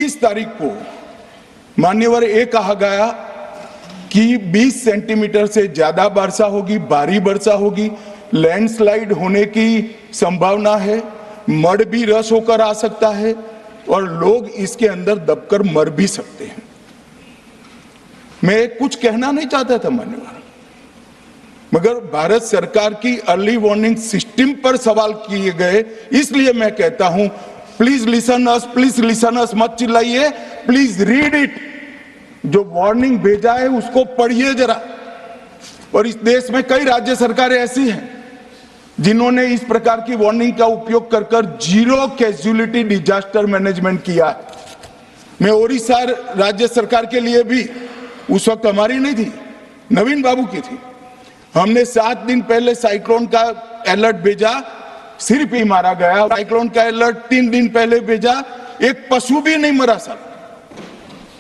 29 तारीख को मान्यवर ये कहा गया कि 20 सेंटीमीटर से ज्यादा वर्षा होगी, भारी वर्षा होगी, लैंडस्लाइड होने की संभावना है, मड भी रस होकर आ सकता है और लोग इसके अंदर दबकर मर भी सकते हैं। मैं कुछ कहना नहीं चाहता था मान्यवर, मगर भारत सरकार की अर्ली वार्निंग सिस्टम पर सवाल किए गए, इसलिए मैं कहता हूं प्लीज लिसन अस, मत चिल्लाइए, प्लीज रीड इट। जो वार्निंग भेजा है उसको पढ़िए जरा। और इस देश में कई राज्य सरकारें ऐसी हैं जिन्होंने इस प्रकार की वार्निंग का उपयोग कर कर जीरो कैजुअलिटी डिजास्टर मैनेजमेंट किया है। मैं ओडिशा राज्य सरकार के लिए भी, उस वक्त हमारी नहीं थी, नवीन बाबू की थी, हमने 7 दिन पहले साइक्लोन का अलर्ट भेजा, सिर्फ ही मारा गया। साइक्लोन का अलर्ट 3 दिन पहले भेजा, एक पशु भी नहीं मरा सर।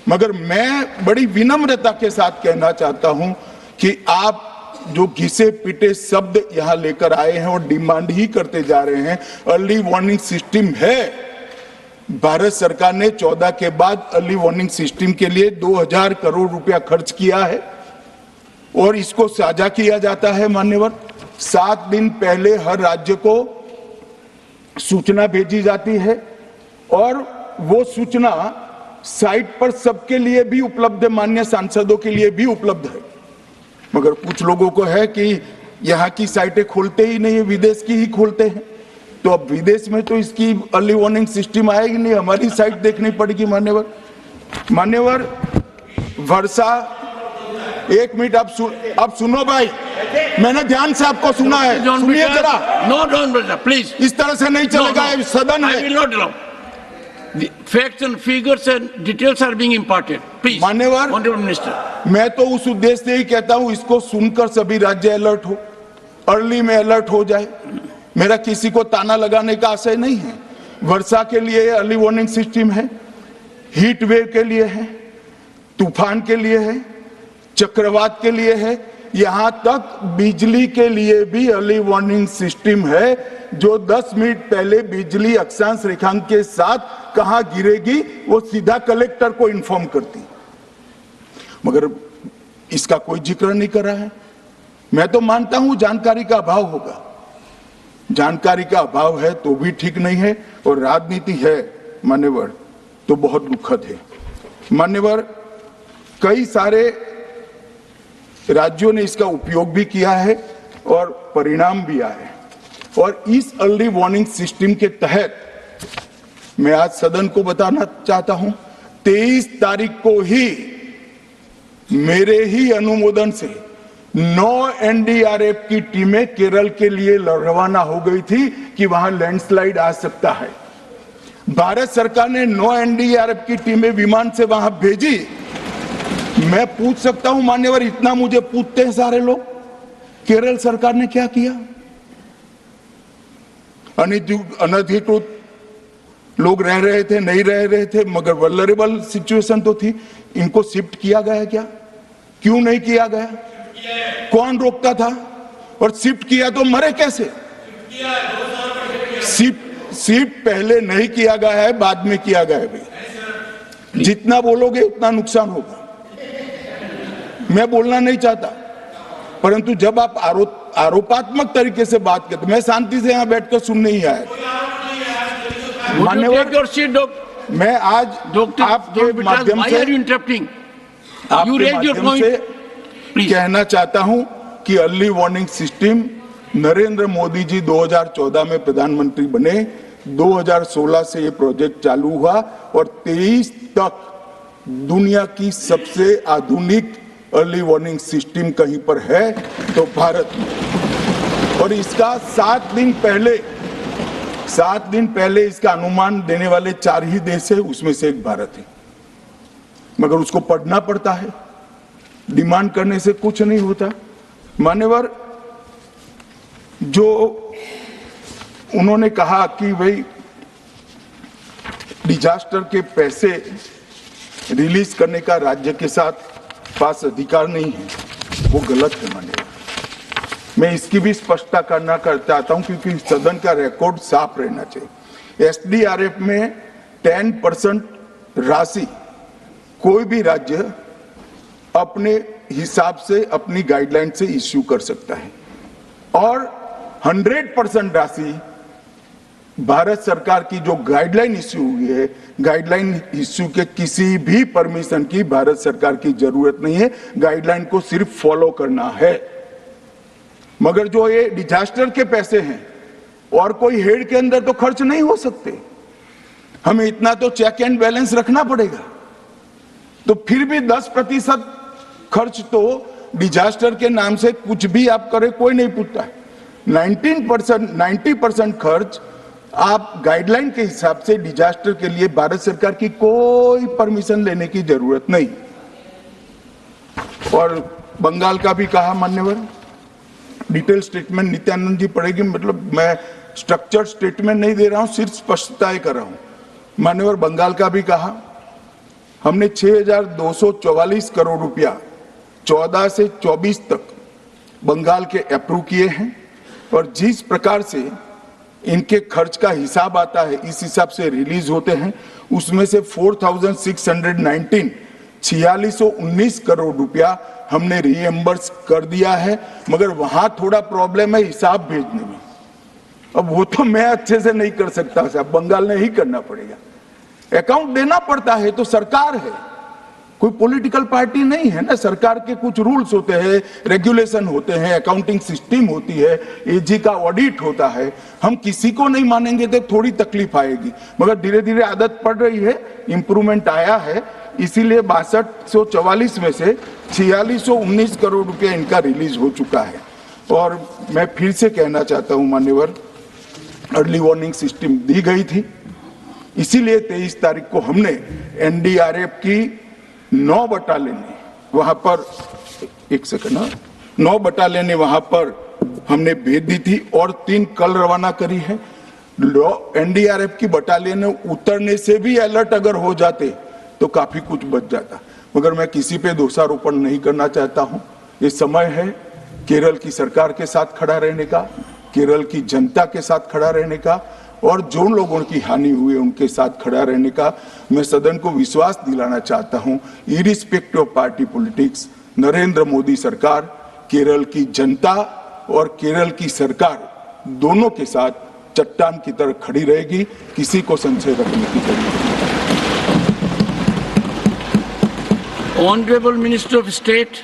मगर मैं बड़ी विनम्रता के साथ कहना चाहता हूं कि आप जो घिसे पिटे शब्द यहां लेकर आए हैं और डिमांड ही करते जा रहे हैं, अर्ली वार्निंग सिस्टम है। भारत सरकार ने 14 के बाद अर्ली वार्निंग सिस्टम के लिए 2000 करोड़ रुपया खर्च किया है और इसको साझा किया जाता है मान्यवर। 7 दिन पहले हर राज्य को सूचना भेजी जाती है और वो सूचना साइट पर सबके लिए भी उपलब्ध है, मान्य सांसदों के लिए भी उपलब्ध है। मगर कुछ लोगों को है कि यहाँ की साइटें खोलते ही नहीं है, विदेश की ही खोलते हैं। तो अब विदेश में तो इसकी अर्ली वार्निंग सिस्टम आएगी नहीं, हमारी साइट देखनी पड़ेगी मान्यवर। वर्षा, एक मिनट आप सुनो भाई, मैंने ध्यान से आपको सुना है, सुनिए जरा। नो डोंट प्लीज, इस तरह से नहीं चलेगा, सदन है। Facts and figures and details are being imparted. Please, मान्यवर, Honorable Minister. मैं तो उस उद्देश्य से ही कहता हूं इसको सुनकर सभी राज्य अलर्ट हो, अर्ली में अलर्ट हो जाए। मेरा किसी को ताना लगाने का आशय नहीं है। वर्षा के लिए अर्ली वार्निंग सिस्टम है, हीट वेव के लिए है, तूफान के लिए है, चक्रवात के लिए है, यहां तक बिजली के लिए भी अर्ली वार्निंग सिस्टम है, जो 10 मिनट पहले बिजली अक्षांश रेखांक के साथ कहां गिरेगी वो सीधा कलेक्टर को इन्फॉर्म करती, मगर इसका कोई जिक्र नहीं कर रहा है। मैं तो मानता हूं जानकारी का अभाव होगा, जानकारी का अभाव है तो भी ठीक नहीं है, और राजनीति है मान्यवर तो बहुत दुखद है मान्यवर। कई सारे राज्यों ने इसका उपयोग भी किया है और परिणाम भी आए, और इस अर्ली वार्निंग सिस्टम के तहत मैं आज सदन को बताना चाहता हूं, 23 तारीख को ही मेरे ही अनुमोदन से 9 एनडीआरएफ की टीमें केरल के लिए रवाना हो गई थी कि वहां लैंडस्लाइड आ सकता है। भारत सरकार ने 9 एनडीआरएफ की टीमें विमान से वहां भेजी। मैं पूछ सकता हूं मान्यवर, इतना मुझे पूछते हैं सारे लोग, केरल सरकार ने क्या किया? अनधिकृत लोग रह रहे थे, नहीं रह रहे थे, मगर वल्नरेबल सिचुएशन तो थी। इनको शिफ्ट किया गया क्या? क्यों नहीं किया गया? कौन रोकता था? और शिफ्ट किया तो मरे कैसे? शिफ्ट पहले नहीं किया गया है, बाद में किया गया है। जितना बोलोगे उतना नुकसान होगा। मैं बोलना नहीं चाहता, परंतु जब आप आरोपात्मक तरीके से बात करते, मैं शांति से यहां बैठकर सुनने ही आया। मान्यवर, मैं आज आपके माध्यम से कहना चाहता हूं कि early warning system Narendra Modi ji 2014 में प्रधानमंत्री बने, 2016 से ये प्रोजेक्ट चालू हुआ और 23 तक दुनिया की सबसे आधुनिक अर्ली वार्निंग सिस्टम कहीं पर है तो भारत में। और इसका 7 दिन पहले इसका अनुमान देने वाले 4 ही देश है, उसमें से एक भारत है। मगर उसको पढ़ना पड़ता है, डिमांड करने से कुछ नहीं होता। मान्यवर, जो उन्होंने कहा कि भाई डिजास्टर के पैसे रिलीज करने का राज्य के साथ पास अधिकार नहीं है, वो गलत है मान्यवर। मैं इसकी भी स्पष्टता करना चाहता हूं क्योंकि सदन का रिकॉर्ड साफ रहना चाहिए। एसडीआरएफ में 10% राशि कोई भी राज्य अपने हिसाब से अपनी गाइडलाइन से इश्यू कर सकता है और 100% राशि भारत सरकार की जो गाइडलाइन इश्यू हुई है, गाइडलाइन इश्यू के किसी भी परमिशन की भारत सरकार की जरूरत नहीं है, गाइडलाइन को सिर्फ फॉलो करना है। मगर जो ये डिजास्टर के पैसे हैं और कोई हेड के अंदर तो खर्च नहीं हो सकते, हमें इतना तो चेक एंड बैलेंस रखना पड़ेगा। तो फिर भी 10% खर्च तो डिजास्टर के नाम से कुछ भी आप करें कोई नहीं पूछता है। 90% खर्च आप गाइडलाइन के हिसाब से डिजास्टर के लिए भारत सरकार की कोई परमिशन लेने की जरूरत नहीं। और बंगाल का भी कहा मान्यवर, डिटेल स्टेटमेंट नित्यानंद जी पढ़ेगी, मतलब मैं स्ट्रक्चर्ड स्टेटमेंट नहीं दे रहा हूं, सिर्फ स्पष्टताएं कर रहा हूं। मान्यवर बंगाल का भी कहा, हमने 6,244 करोड़ रुपया 14 से 24 तक बंगाल के अप्रूव किए हैं और जिस प्रकार से इनके खर्च का हिसाब आता है इस हिसाब से रिलीज होते हैं, उसमें से 4,619 4619 करोड़ रुपया हमने रीएम्बर्स कर दिया है। मगर वहां थोड़ा प्रॉब्लम है हिसाब भेजने में। अब वो तो मैं अच्छे से नहीं कर सकता साहब, बंगाल ने ही करना पड़ेगा। अकाउंट देना पड़ता है तो सरकार है, कोई पॉलिटिकल पार्टी नहीं है ना। सरकार के कुछ रूल्स होते हैं, रेगुलेशन होते हैं, अकाउंटिंग सिस्टम होती है, एजी का ऑडिट होता है। हम किसी को नहीं मानेंगे तो थोड़ी तकलीफ आएगी, मगर धीरे धीरे आदत पड़ रही है, इंप्रूवमेंट आया है। इसीलिए 6244 में से 4619 करोड़ रुपया इनका रिलीज हो चुका है। और मैं फिर से कहना चाहता हूं मान्यवर, अर्ली वार्निंग सिस्टम दी गई थी, इसीलिए 23 तारीख को हमने एनडीआरएफ की 9 बटालियन वहां पर, 1 सेकंड, 9 बटालियन वहां पर हमने भेज दी थी और 3 कल रवाना करी है। एनडीआरएफ की बटालियन उतरने से भी अलर्ट अगर हो जाते तो काफी कुछ बच जाता, मगर मैं किसी पे दोषारोपण नहीं करना चाहता हूं। ये समय है केरल की सरकार के साथ खड़ा रहने का, केरल की जनता के साथ खड़ा रहने का और जो लोगों की हानि हुई है उनके साथ खड़ा रहने का। मैं सदन को विश्वास दिलाना चाहता हूं, irrespective of party politics, Narendra Modi सरकार केरल की जनता और केरल की सरकार दोनों के साथ चट्टान की तरह खड़ी रहेगी, किसी को संशय रखने की जरूरत नहीं। Honorable Minister of State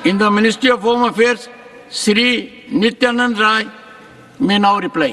in the Ministry of Home Affairs, Shri Nityanand Rai may now reply.